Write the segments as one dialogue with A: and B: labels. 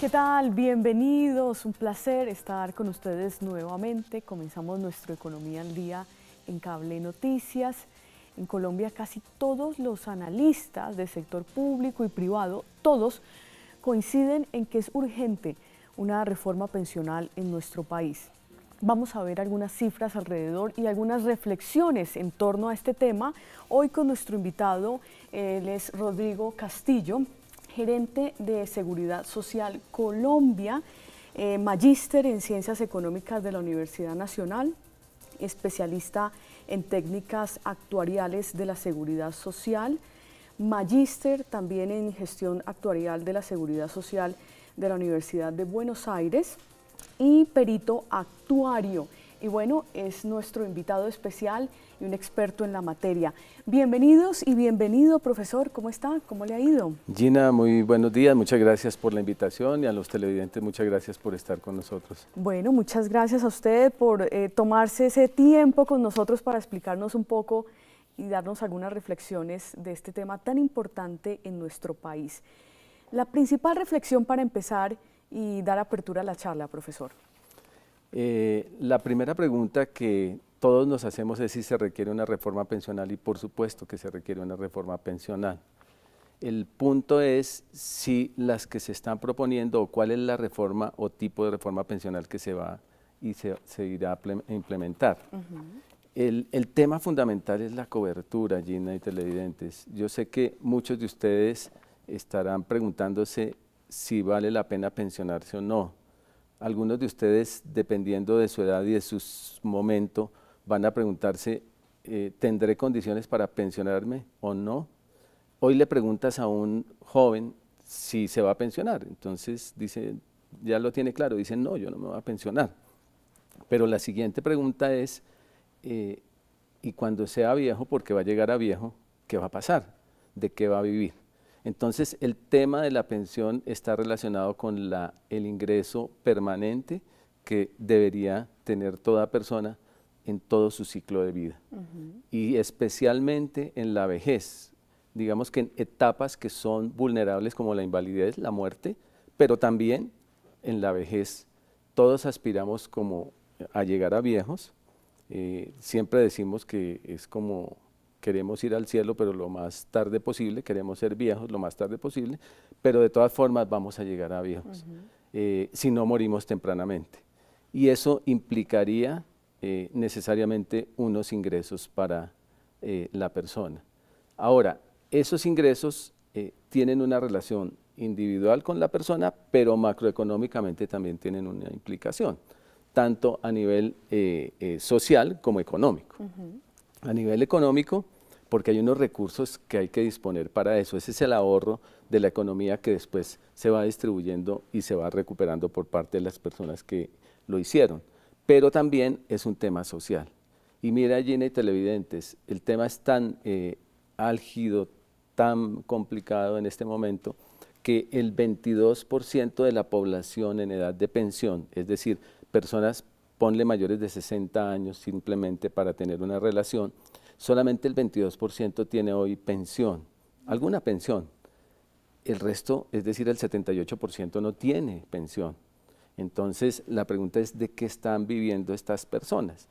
A: ¿qué tal? Bienvenidos, un placer estar con ustedes nuevamente. Comenzamos nuestro Economía al Día en Cable Noticias. En Colombia casi todos los analistas del sector público y privado, todos coinciden en que es urgente una reforma pensional en nuestro país. Vamos a ver algunas cifras alrededor y algunas reflexiones en torno a este tema. Hoy con nuestro invitado, él es Rodrigo Castillo, gerente de Seguridad Social Colombia, magíster en Ciencias Económicas de la Universidad Nacional, especialista en técnicas actuariales de la seguridad social, magíster también en Gestión Actuarial de la Seguridad Social de la Universidad de Buenos Aires y perito actuario. Y bueno, es nuestro invitado especial y un experto en la materia. Bienvenidos y bienvenido, profesor. ¿Cómo está? ¿Cómo le ha ido?
B: Gina, muy buenos días. Muchas gracias por la invitación y a los televidentes muchas gracias por estar con nosotros.
A: Bueno, muchas gracias a usted por tomarse ese tiempo con nosotros para explicarnos un poco y darnos algunas reflexiones de este tema tan importante en nuestro país. La principal reflexión para empezar y dar apertura a la charla, profesor.
B: La primera pregunta que todos nos hacemos es si se requiere una reforma pensional, y por supuesto que se requiere una reforma pensional. El punto es si las que se están proponiendo o cuál es la reforma o tipo de reforma pensional que se va y se irá a implementar. El tema fundamental es la cobertura, Gina y televidentes. Yo sé que muchos de ustedes estarán preguntándose si vale la pena pensionarse o no. Algunos de ustedes, dependiendo de su edad y de su momento, van a preguntarse, ¿tendré condiciones para pensionarme o no? Hoy le preguntas a un joven si se va a pensionar, entonces dice, ya lo tiene claro, dice, no, yo no me voy a pensionar. Pero la siguiente pregunta es, y cuando sea viejo, porque va a llegar a viejo, ¿qué va a pasar? ¿De qué va a vivir? Entonces, el tema de la pensión está relacionado con el ingreso permanente que debería tener toda persona en todo su ciclo de vida. Y especialmente en la vejez, digamos que en etapas que son vulnerables como la invalidez, la muerte, pero también en la vejez. Todos aspiramos como a llegar a viejos. Siempre decimos que es como queremos ir al cielo, pero lo más tarde posible, queremos ser viejos lo más tarde posible, pero de todas formas vamos a llegar a viejos, si no morimos tempranamente. Y eso implicaría necesariamente unos ingresos para la persona. Ahora, esos ingresos tienen una relación individual con la persona, pero macroeconómicamente también tienen una implicación, tanto a nivel social como económico. A nivel económico, porque hay unos recursos que hay que disponer para eso. Ese es el ahorro de la economía que después se va distribuyendo y se va recuperando por parte de las personas que lo hicieron. Pero también es un tema social. Y mira, Gina y televidentes, el tema es tan álgido, tan complicado en este momento, que el 22% de la población en edad de pensión, es decir, personas, ponle mayores de 60 años simplemente para tener una relación, solamente el 22% tiene hoy pensión, alguna pensión. El resto, es decir, el 78% no tiene pensión. Entonces, la pregunta es ¿de qué están viviendo estas personas?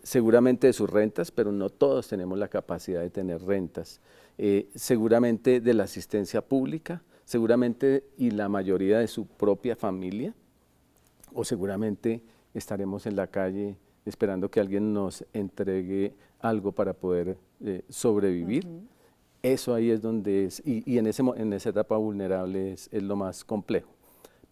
B: Seguramente de sus rentas, pero no todos tenemos la capacidad de tener rentas. Seguramente de la asistencia pública, seguramente y la mayoría de su propia familia, o seguramente estaremos en la calle esperando que alguien nos entregue algo para poder sobrevivir. Eso ahí es donde es, y en esa etapa vulnerable es lo más complejo.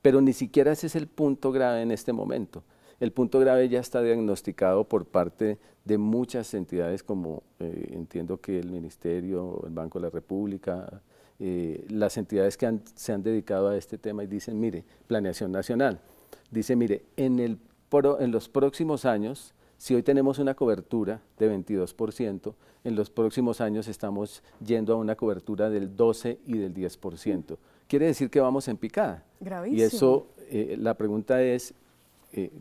B: Pero ni siquiera ese es el punto grave en este momento. El punto grave ya está diagnosticado por parte de muchas entidades como entiendo que el Ministerio, el Banco de la República, las entidades que se han dedicado a este tema y dicen, mire, Planeación Nacional, dice, mire, en los próximos años, si hoy tenemos una cobertura de 22%, en los próximos años estamos yendo a una cobertura del 12 y del 10%. Quiere decir que vamos en picada.
A: Gravísimo.
B: Y eso, la pregunta es,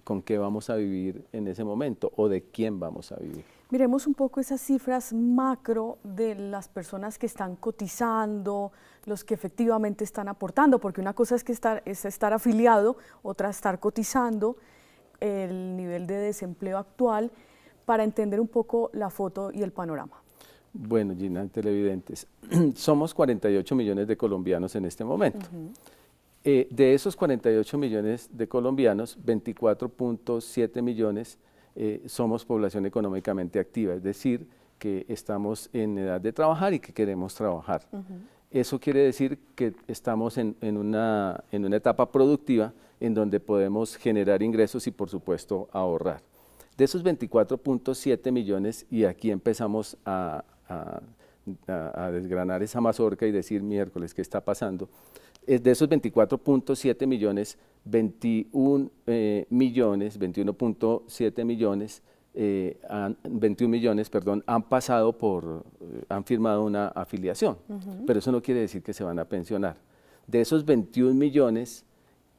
B: ¿con qué vamos a vivir en ese momento o de quién vamos a vivir?
A: Miremos un poco esas cifras macro de las personas que están cotizando, los que efectivamente están aportando, porque una cosa es estar afiliado, otra estar cotizando, el nivel de desempleo actual, para entender un poco la foto y el panorama.
B: Bueno, Gina, televidentes, somos 48 millones de colombianos en este momento. De esos 48 millones de colombianos, 24.7 millones somos población económicamente activa, es decir, que estamos en edad de trabajar y que queremos trabajar. Eso quiere decir que estamos en una etapa productiva en donde podemos generar ingresos y, por supuesto, ahorrar. De esos 24.7 millones, y aquí empezamos a desgranar esa mazorca y decir, miércoles, ¿qué está pasando? De esos 24.7 millones, 21 millones, 21.7 millones, 21 millones, perdón, han firmado una afiliación, pero eso no quiere decir que se van a pensionar. De esos 21 millones,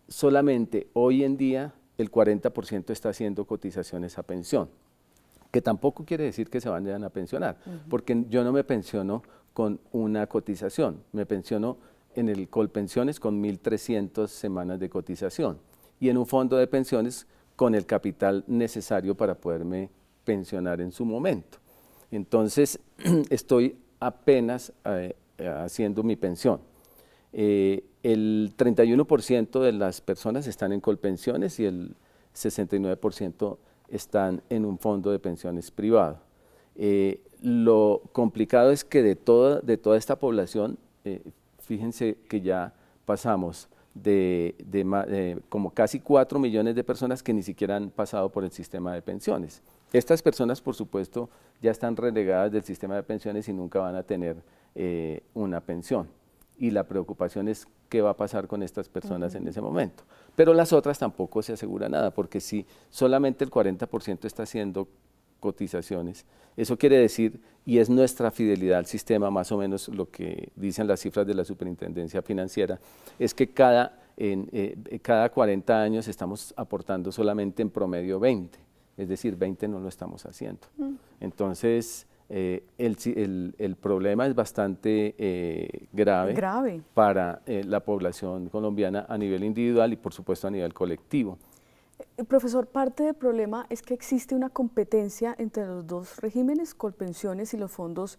B: solamente hoy en día el 40% está haciendo cotizaciones a pensión, que tampoco quiere decir que se vayan a pensionar, porque yo no me pensiono con una cotización, me pensiono en el Colpensiones con 1.300 semanas de cotización y en un fondo de pensiones con el capital necesario para poderme pensionar en su momento. Entonces, estoy apenas haciendo mi pensión. El 31% de las personas están en Colpensiones y el 69% están en un fondo de pensiones privado. Lo complicado es que de toda esta población, fíjense que ya pasamos de como casi 4 millones de personas que ni siquiera han pasado por el sistema de pensiones. Estas personas, por supuesto, ya están relegadas del sistema de pensiones y nunca van a tener una pensión. Y la preocupación es qué va a pasar con estas personas en ese momento. Pero las otras tampoco se asegura nada, porque si solamente el 40% está haciendo cotizaciones, eso quiere decir, y es nuestra fidelidad al sistema, más o menos lo que dicen las cifras de la Superintendencia Financiera, es que cada 40 años estamos aportando solamente en promedio 20, es decir, 20 no lo estamos haciendo. Entonces, el problema es bastante grave para la población colombiana a nivel individual y por supuesto a nivel colectivo.
A: Profesor, parte del problema es que existe una competencia entre los dos regímenes, Colpensiones y los fondos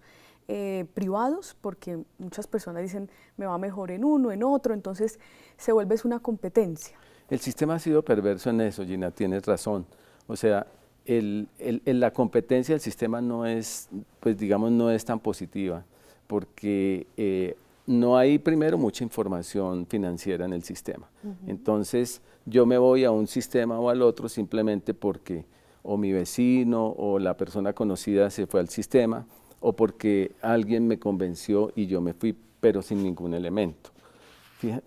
A: privados, porque muchas personas dicen me va mejor en uno, en otro, entonces se vuelve una competencia.
B: El sistema ha sido perverso en eso, Gina, tienes razón. O sea, la competencia del sistema no es, pues digamos, no es tan positiva, porque no hay primero mucha información financiera en el sistema. Entonces yo me voy a un sistema o al otro simplemente porque o mi vecino o la persona conocida se fue al sistema o porque alguien me convenció y yo me fui, pero sin ningún elemento.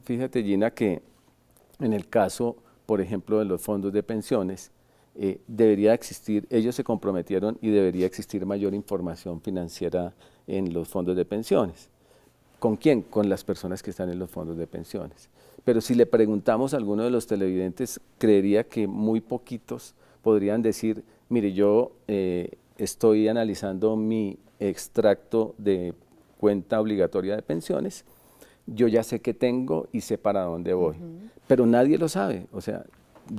B: Fíjate, Gina, que en el caso, por ejemplo, de los fondos de pensiones, debería existir, ellos se comprometieron y debería existir mayor información financiera en los fondos de pensiones. ¿Con quién? Con las personas que están en los fondos de pensiones. Pero si le preguntamos a alguno de los televidentes, creería que muy poquitos podrían decir, mire, yo estoy analizando mi extracto de cuenta obligatoria de pensiones, yo ya sé qué tengo y sé para dónde voy, pero nadie lo sabe. O sea,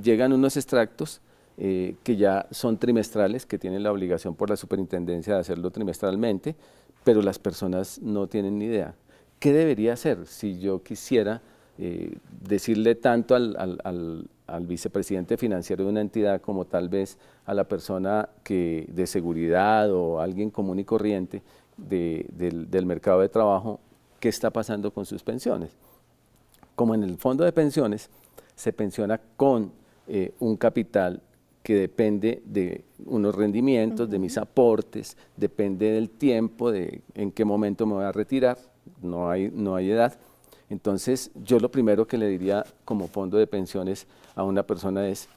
B: llegan unos extractos que ya son trimestrales, que tienen la obligación por la superintendencia de hacerlo trimestralmente, pero las personas no tienen ni idea. ¿Qué debería hacer si yo quisiera decirle tanto al vicepresidente financiero de una entidad como tal vez a la persona de seguridad o alguien común y corriente del mercado de trabajo qué está pasando con sus pensiones? Como en el fondo de pensiones se pensiona con un capital que depende de unos rendimientos, de mis aportes, depende del tiempo, de en qué momento me voy a retirar, no hay edad. Entonces, yo lo primero que le diría como fondo de pensiones a una persona es,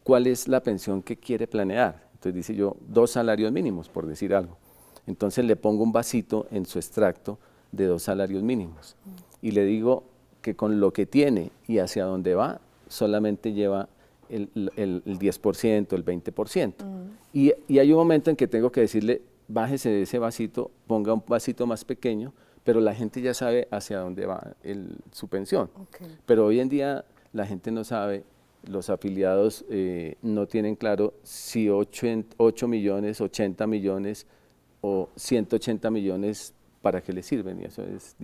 B: ¿cuál es la pensión que quiere planear? Entonces dice yo, 2 salarios mínimos, por decir algo. Entonces le pongo un vasito en su extracto de 2 salarios mínimos y le digo que con lo que tiene y hacia dónde va, solamente lleva el 10%, el 20%. Y hay un momento en que tengo que decirle, bájese de ese vasito, ponga un vasito más pequeño, pero la gente ya sabe hacia dónde va su pensión.
A: Okay.
B: Pero hoy en día la gente no sabe, los afiliados no tienen claro si 8 millones, 80 millones o 180 millones, ¿para qué les sirven? Y eso es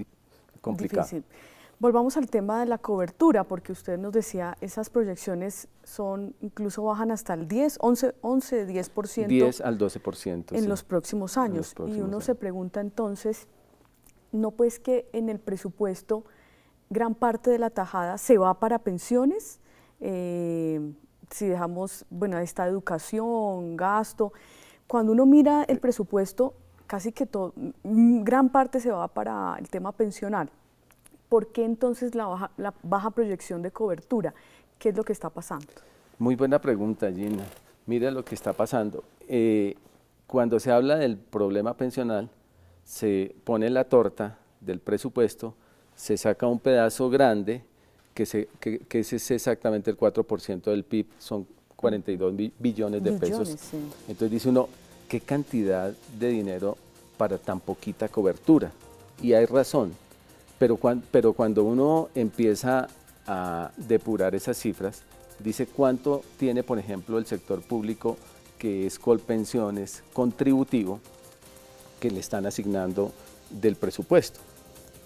B: complicado.
A: Difícil. Volvamos al tema de la cobertura, porque usted nos decía, esas proyecciones incluso bajan hasta el 10, 11, 10%.
B: 10 al 12%.
A: En
B: sí.
A: los próximos años. Y uno se pregunta entonces, ¿no pues que en el presupuesto gran parte de la tajada se va para pensiones? Si dejamos, bueno, esta educación, gasto. Cuando uno mira el presupuesto, casi que gran parte se va para el tema pensional. ¿Por qué entonces la baja proyección de cobertura? ¿Qué es lo que está pasando?
B: Muy buena pregunta, Gina. Mira lo que está pasando. Cuando se habla del problema pensional, se pone la torta del presupuesto, se saca un pedazo grande, que ese es exactamente el 4% del PIB, son 42 billones de pesos.
A: Sí.
B: Entonces dice uno, ¿qué cantidad de dinero para tan poquita cobertura? Y hay razón. Pero cuando uno empieza a depurar esas cifras, dice cuánto tiene, por ejemplo, el sector público, que es Colpensiones, contributivo, que le están asignando del presupuesto.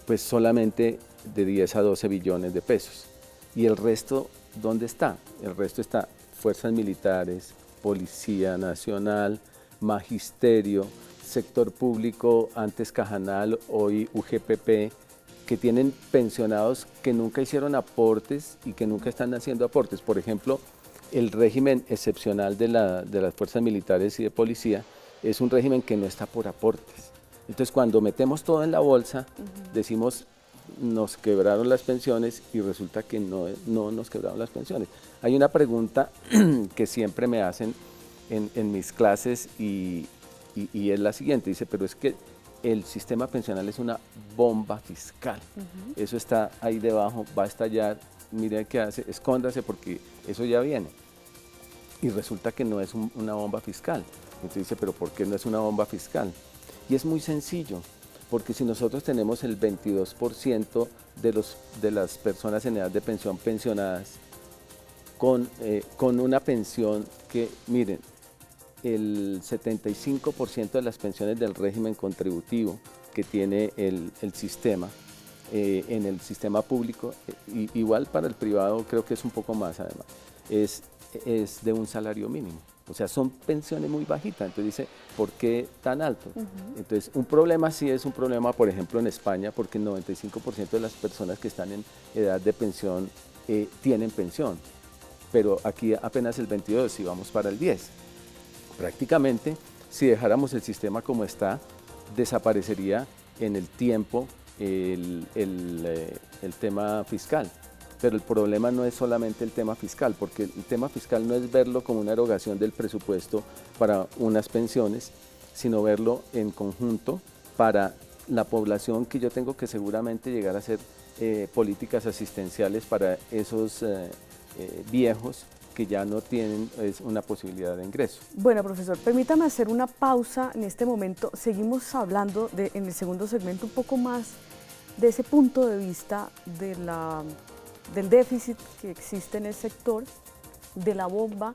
B: Pues solamente de 10 a 12 billones de pesos. ¿Y el resto dónde está? El resto está fuerzas militares, Policía Nacional, Magisterio, sector público, antes Cajanal, hoy UGPP, que tienen pensionados que nunca hicieron aportes y que nunca están haciendo aportes. Por ejemplo, el régimen excepcional de las fuerzas militares y de policía es un régimen que no está por aportes. Entonces, cuando metemos todo en la bolsa, decimos, nos quebraron las pensiones, y resulta que no nos quebraron las pensiones. Hay una pregunta que siempre me hacen en mis clases y es la siguiente, dice, pero es que el sistema pensional es una bomba fiscal. Eso está ahí debajo, va a estallar, mire qué hace, escóndase porque eso ya viene. Y resulta que no es una bomba fiscal. Entonces dice, pero ¿por qué no es una bomba fiscal? Y es muy sencillo, porque si nosotros tenemos el 22% de las personas en edad de pensión pensionadas con una pensión que, miren, el 75% de las pensiones del régimen contributivo que tiene el sistema, en el sistema público, igual para el privado creo que es un poco más además, es de un salario mínimo. O sea, son pensiones muy bajitas. Entonces dice, ¿por qué tan alto? Entonces, un problema sí es un problema, por ejemplo, en España, porque el 95% de las personas que están en edad de pensión tienen pensión, pero aquí apenas el 22%, si vamos para el 10%. Prácticamente, si dejáramos el sistema como está, desaparecería en el tiempo el tema fiscal. Pero el problema no es solamente el tema fiscal, porque el tema fiscal no es verlo como una erogación del presupuesto para unas pensiones, sino verlo en conjunto para la población, que yo tengo que seguramente llegar a hacer políticas asistenciales para esos viejos que ya no tienen una posibilidad de ingreso.
A: Bueno, profesor, permítame hacer una pausa en este momento. Seguimos hablando en el segundo segmento un poco más de ese punto de vista del déficit que existe en el sector, de la bomba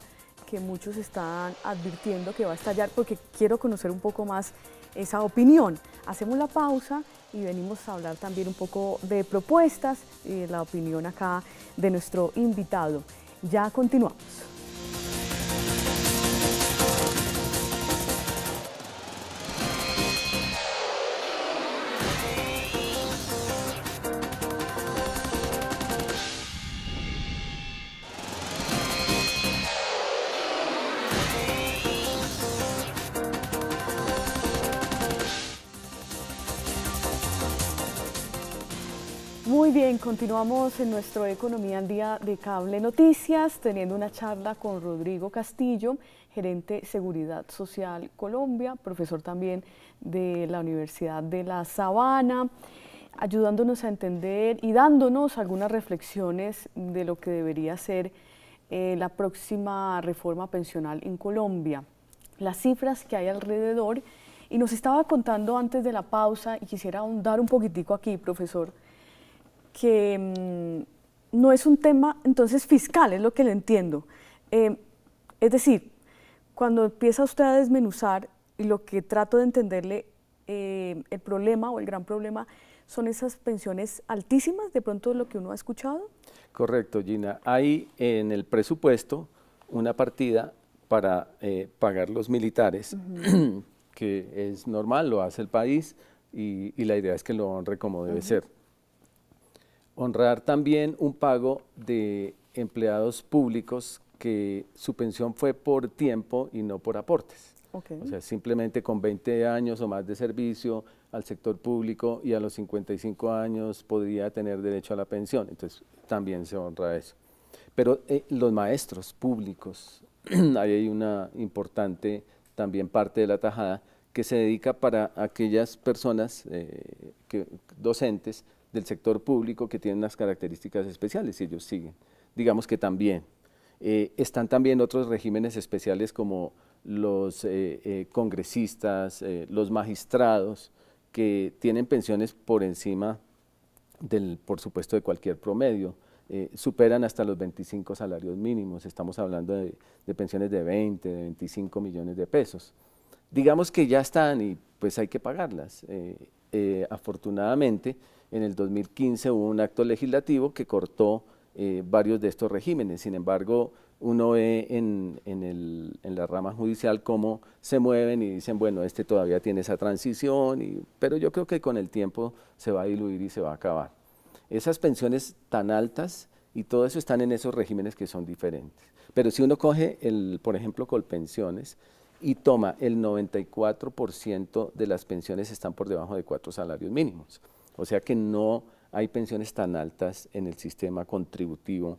A: que muchos están advirtiendo que va a estallar, porque quiero conocer un poco más esa opinión. Hacemos la pausa y venimos a hablar también un poco de propuestas y la opinión acá de nuestro invitado. Ya continuamos. Muy bien, continuamos en nuestro Economía al Día de Cable Noticias, teniendo una charla con Rodrigo Castillo, gerente Seguridad Social Colombia, profesor también de la Universidad de La Sabana, ayudándonos a entender y dándonos algunas reflexiones de lo que debería ser la próxima reforma pensional en Colombia, las cifras que hay alrededor, y nos estaba contando antes de la pausa, y quisiera ahondar un poquitico aquí, profesor, que no es un tema entonces fiscal, es lo que le entiendo. Es decir, cuando empieza usted a desmenuzar, y lo que trato de entenderle, el problema o el gran problema son esas pensiones altísimas, de pronto lo que uno ha escuchado.
B: Correcto, Gina. Hay en el presupuesto una partida para pagar los militares, que es normal, lo hace el país y la idea es que lo honre como debe ser. Honrar también un pago de empleados públicos que su pensión fue por tiempo y no por aportes. O sea, simplemente con 20 años o más de servicio al sector público y a los 55 años podría tener derecho a la pensión. Entonces, también se honra eso. Pero los maestros públicos, ahí hay una importante también parte de la tajada que se dedica para aquellas personas, docentes del sector público que tienen unas características especiales y ellos siguen. Digamos que también. Están también otros regímenes especiales como los congresistas, los magistrados, que tienen pensiones por encima del, por supuesto, de cualquier promedio. Superan hasta los 25 salarios mínimos, estamos hablando de pensiones de 20, de 25 millones de pesos. Digamos que ya están y pues hay que pagarlas. Afortunadamente, en el 2015 hubo un acto legislativo que cortó varios de estos regímenes. Sin embargo, uno ve en la rama judicial cómo se mueven y dicen, bueno, este todavía tiene esa transición, pero yo creo que con el tiempo se va a diluir y se va a acabar. Esas pensiones tan altas y todo eso están en esos regímenes que son diferentes. Pero si uno coge, por ejemplo, Colpensiones y toma el 94% de las pensiones están por debajo de 4 salarios mínimos. O sea que no hay pensiones tan altas en el sistema contributivo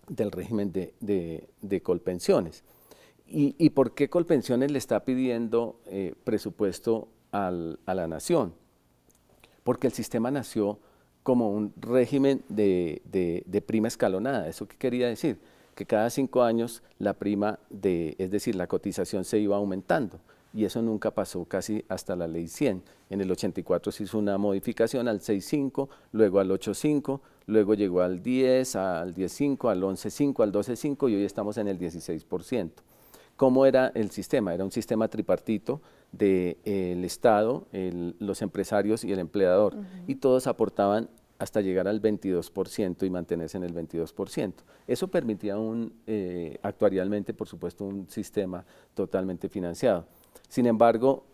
B: del régimen de Colpensiones. ¿Y por qué Colpensiones le está pidiendo presupuesto a la nación? Porque el sistema nació como un régimen de prima escalonada. ¿Eso qué quería decir? Que cada 5 años la prima, es decir, la cotización se iba aumentando. Y eso nunca pasó casi hasta la ley 100. En el 84 se hizo una modificación al 6.5, luego al 8.5, luego llegó al 10, al 10.5, al 11.5, al 12.5 y hoy estamos en el 16%. ¿Cómo era el sistema? Era un sistema tripartito del Estado, los empresarios y el empleador. Y todos aportaban hasta llegar al 22% y mantenerse en el 22%. Eso permitía actuarialmente, por supuesto, un sistema totalmente financiado. Sin embargo,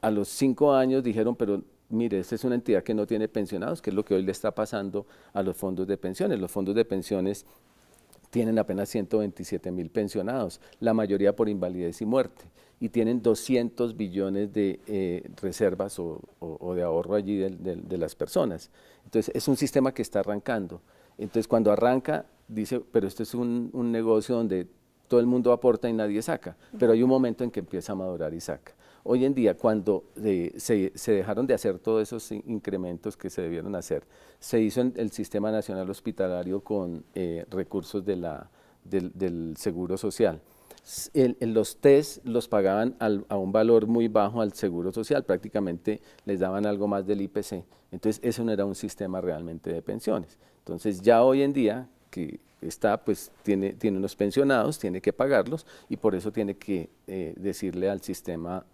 B: a los 5 años dijeron, pero mire, esta es una entidad que no tiene pensionados, que es lo que hoy le está pasando a los fondos de pensiones. Los fondos de pensiones tienen apenas 127.000 pensionados, la mayoría por invalidez y muerte, y tienen 200 billones de reservas o de ahorro allí de las personas. Entonces, es un sistema que está arrancando. Entonces, cuando arranca, dice, pero esto es un negocio donde todo el mundo aporta y nadie saca, pero hay un momento en que empieza a madurar y saca. Hoy en día, cuando se dejaron de hacer todos esos incrementos que se debieron hacer, se hizo el Sistema Nacional Hospitalario con recursos del Seguro Social. Los test los pagaban a un valor muy bajo al Seguro Social, prácticamente les daban algo más del IPC. Entonces, eso no era un sistema realmente de pensiones. Entonces, ya hoy en día, que está, pues tiene unos pensionados, tiene que pagarlos y por eso tiene que decirle al sistema,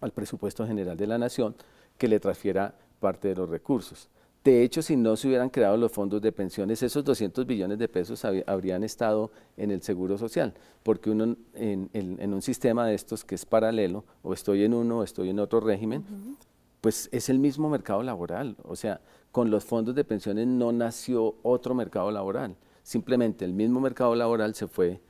B: al presupuesto general de la nación, que le transfiera parte de los recursos. De hecho, si no se hubieran creado los fondos de pensiones, esos 200 billones de pesos habrían estado en el Seguro Social, porque uno en un sistema de estos que es paralelo, o estoy en uno o estoy en otro régimen, pues es el mismo mercado laboral. O sea, con los fondos de pensiones no nació otro mercado laboral, simplemente el mismo mercado laboral se fue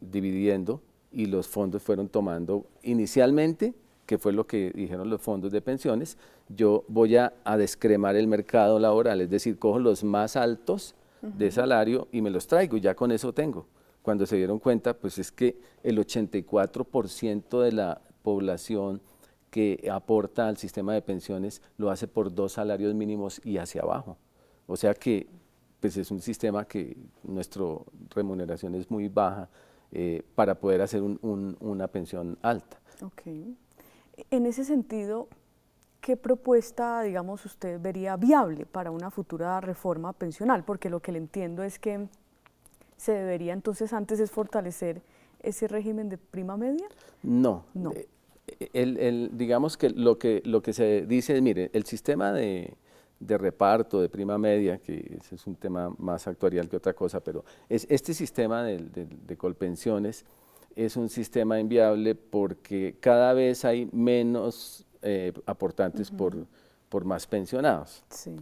B: dividiendo y los fondos fueron tomando inicialmente, que fue lo que dijeron los fondos de pensiones, yo voy a descremar el mercado laboral, es decir, cojo los más altos de salario y me los traigo, y ya con eso tengo. Cuando se dieron cuenta, pues es que el 84% de la población que aporta al sistema de pensiones lo hace por 2 salarios mínimos y hacia abajo. O sea que pues es un sistema que nuestra remuneración es muy baja para poder hacer una pensión alta.
A: Ok. En ese sentido, ¿qué propuesta, digamos, usted vería viable para una futura reforma pensional? Porque lo que le entiendo es que se debería entonces antes es fortalecer ese régimen de prima media.
B: No.
A: No.
B: Digamos que lo que se dice es, mire, el sistema de reparto, de prima media, que ese es un tema más actuarial que otra cosa, pero este sistema de Colpensiones es un sistema inviable porque cada vez hay menos aportantes por más pensionados.
A: Sí.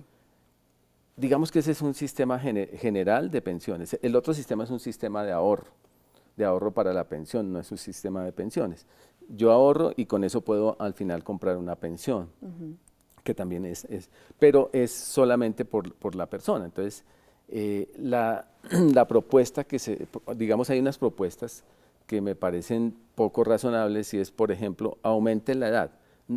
B: Digamos que ese es un sistema general de pensiones. El otro sistema es un sistema de ahorro para la pensión, no es un sistema de pensiones. Yo ahorro y con eso puedo al final comprar una pensión, que también pero es solamente por la persona. Entonces, la propuesta digamos, hay unas propuestas que me parecen poco razonables y es, por ejemplo, aumente la edad.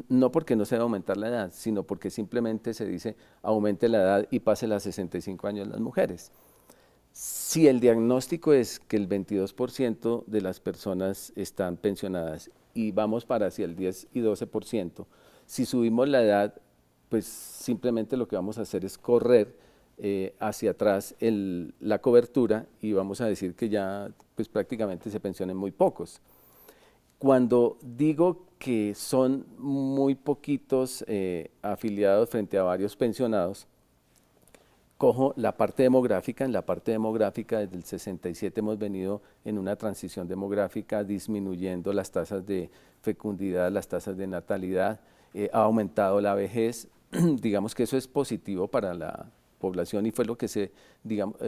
B: No porque no se debe aumentar la edad, sino porque simplemente se dice aumente la edad y pase las 65 años las mujeres. Si el diagnóstico es que el 22% de las personas están pensionadas y vamos para hacia el 10 y 12%, si subimos la edad, pues simplemente lo que vamos a hacer es correr hacia atrás la cobertura y vamos a decir que ya pues prácticamente se pensionen muy pocos. Cuando digo que son muy poquitos afiliados frente a varios pensionados, cojo la parte demográfica. En la parte demográfica, desde el 67 hemos venido en una transición demográfica disminuyendo las tasas de fecundidad, las tasas de natalidad, ha aumentado la vejez. Digamos que eso es positivo para la población y fue lo que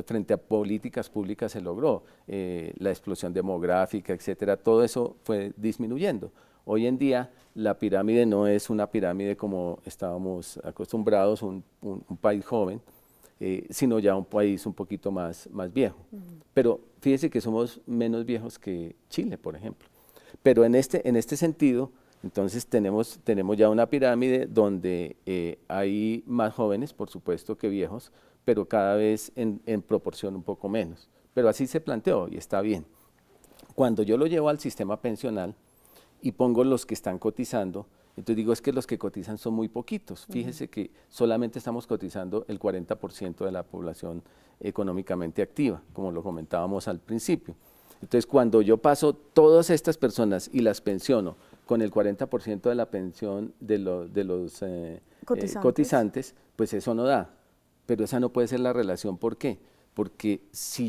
B: frente a políticas públicas se logró, la explosión demográfica, etcétera, todo eso fue disminuyendo. Hoy en día la pirámide no es una pirámide como estábamos acostumbrados, un país joven, sino ya un país un poquito más viejo. Pero fíjese que somos menos viejos que Chile, por ejemplo. Pero en este sentido, entonces tenemos ya una pirámide donde hay más jóvenes, por supuesto, que viejos, pero cada vez en proporción un poco menos. Pero así se planteó y está bien. Cuando yo lo llevo al sistema pensional y pongo los que están cotizando, entonces digo, es que los que cotizan son muy poquitos. Fíjese que solamente estamos cotizando el 40% de la población económicamente activa, como lo comentábamos al principio. Entonces, cuando yo paso todas estas personas y las pensiono con el 40% de la pensión de los cotizantes, pues eso no da. Pero esa no puede ser la relación. ¿Por qué? Porque si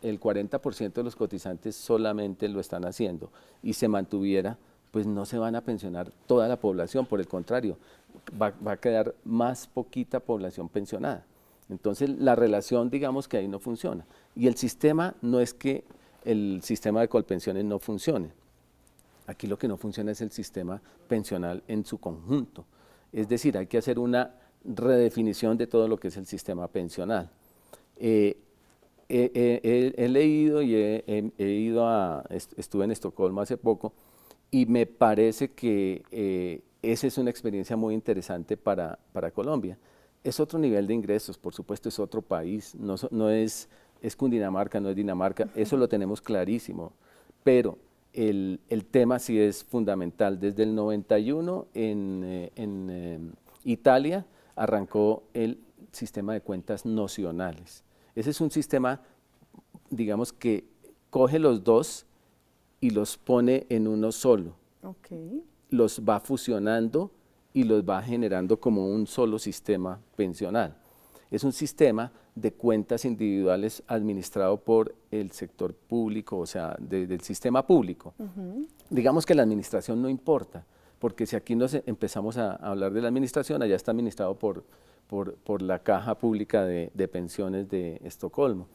B: el 40% de los cotizantes solamente lo están haciendo y se mantuviera, pues no se van a pensionar toda la población, por el contrario, va a quedar más poquita población pensionada. Entonces la relación, digamos que ahí no funciona. Y el sistema no es que el sistema de Colpensiones no funcione. Aquí lo que no funciona es el sistema pensional en su conjunto. Es decir, hay que hacer una redefinición de todo lo que es el sistema pensional. He leído y estuve en Estocolmo hace poco, y me parece que esa es una experiencia muy interesante para Colombia. Es otro nivel de ingresos, por supuesto, es otro país, no es Cundinamarca, no es Dinamarca, eso lo tenemos clarísimo, pero el tema sí es fundamental. Desde el 91 en Italia arrancó el sistema de cuentas nocionales. Ese es un sistema, digamos, que coge los dos y los pone en uno solo.
A: Okay.
B: Los va fusionando y los va generando como un solo sistema pensional. Es un sistema de cuentas individuales administrado por el sector público, o sea, del sistema público. Digamos que la administración no importa, porque si aquí empezamos a hablar de la administración, allá está administrado por la Caja Pública de Pensiones de Estocolmo,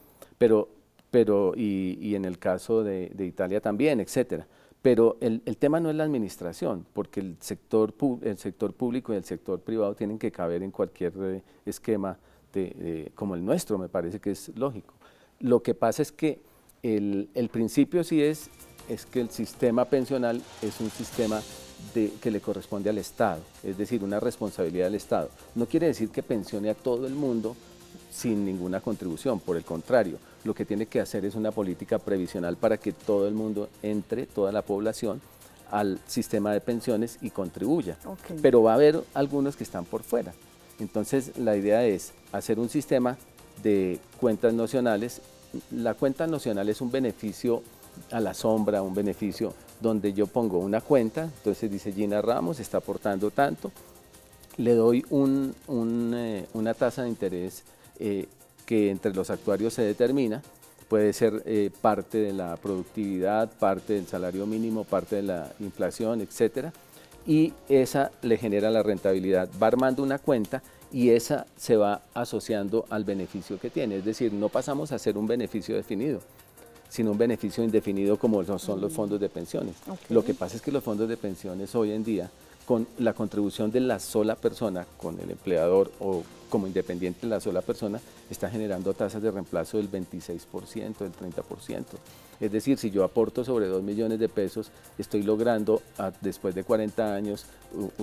B: y en el caso de Italia también, etcétera. Pero el tema no es la administración, porque el sector público y el sector privado tienen que caber en cualquier esquema como el nuestro, me parece que es lógico. Lo que pasa es que el principio sí es que el sistema pensional es un sistema que le corresponde al Estado, es decir, una responsabilidad del Estado. No quiere decir que pensione a todo el mundo, sin ninguna contribución. Por el contrario, lo que tiene que hacer es una política previsional para que todo el mundo entre, toda la población, al sistema de pensiones y contribuya.
A: Okay.
B: Pero va a haber algunos que están por fuera. Entonces, la idea es hacer un sistema de cuentas nocionales. La cuenta nocional es un beneficio a la sombra, un beneficio donde yo pongo una cuenta, entonces dice Gina Ramos está aportando tanto, le doy una tasa de interés que entre los actuarios se determina, puede ser parte de la productividad, parte del salario mínimo, parte de la inflación, etcétera, y esa le genera la rentabilidad, va armando una cuenta y esa se va asociando al beneficio que tiene, es decir, no pasamos a ser un beneficio definido, sino un beneficio indefinido como son los fondos de pensiones.
A: Okay.
B: Lo que pasa es que los fondos de pensiones hoy en día, con la contribución de la sola persona, con el empleador o como independiente la sola persona, está generando tasas de reemplazo del 26%, del 30%. Es decir, si yo aporto sobre 2 millones de pesos, estoy logrando después de 40 años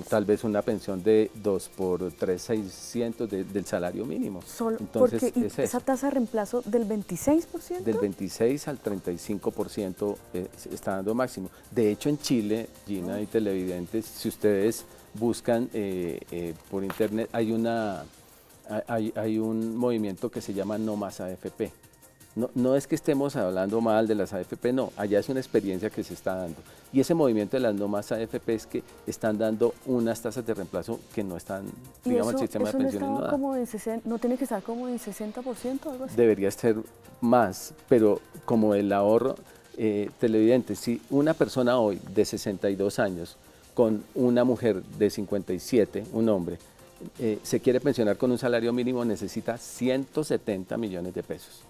B: tal vez una pensión de 2 por 3, 600 del salario mínimo.
A: Entonces, porque es esa tasa de reemplazo del 26%.
B: Del 26 al 35% está dando máximo. De hecho, en Chile, Gina y televidentes, si ustedes buscan por internet, hay un movimiento que se llama No Más AFP. No es que estemos hablando mal de las AFP, no, allá es una experiencia que se está dando. Y ese movimiento de las No Más AFP es que están dando unas tasas de reemplazo que no están, digamos, el sistema de pensiones no da.
A: ¿No tiene que estar como en 60% o algo así?
B: Debería ser más, pero como el ahorro televidente, si una persona hoy de 62 años con una mujer de 57, un hombre, se quiere pensionar con un salario mínimo, necesita 170 millones de pesos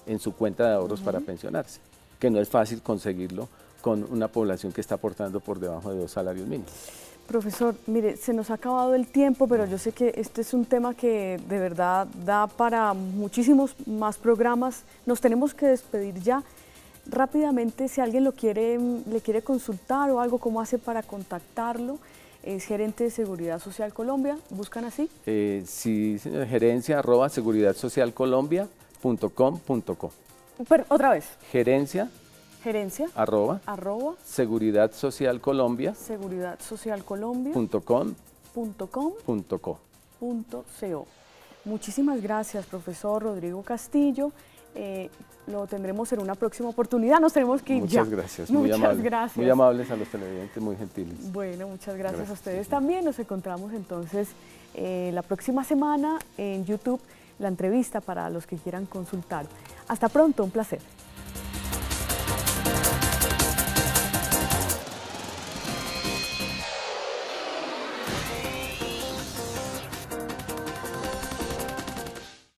B: en su cuenta de ahorros para pensionarse, que no es fácil conseguirlo con una población que está aportando por debajo de 2 salarios mínimos.
A: Profesor, mire, se nos ha acabado el tiempo, pero yo sé que este es un tema que de verdad da para muchísimos más programas. Nos tenemos que despedir ya. Rápidamente, si alguien le quiere consultar o algo, ¿cómo hace para contactarlo? Es gerente de Seguridad Social Colombia, ¿buscan así?
B: Sí, gerencia@seguridadzocialcolombia.com.co.
A: Otra vez.
B: Gerencia
A: arroba
B: seguridadzocialcolombia
A: .com.co. Muchísimas gracias, profesor Rodrigo Castillo. Lo tendremos en una próxima oportunidad, nos tenemos que ir ya.
B: Muchas gracias,
A: gracias.
B: Muy amables a los televidentes, muy gentiles.
A: Bueno, muchas gracias a ustedes también. Nos encontramos entonces la próxima semana en YouTube, la entrevista para los que quieran consultar. Hasta pronto, un placer.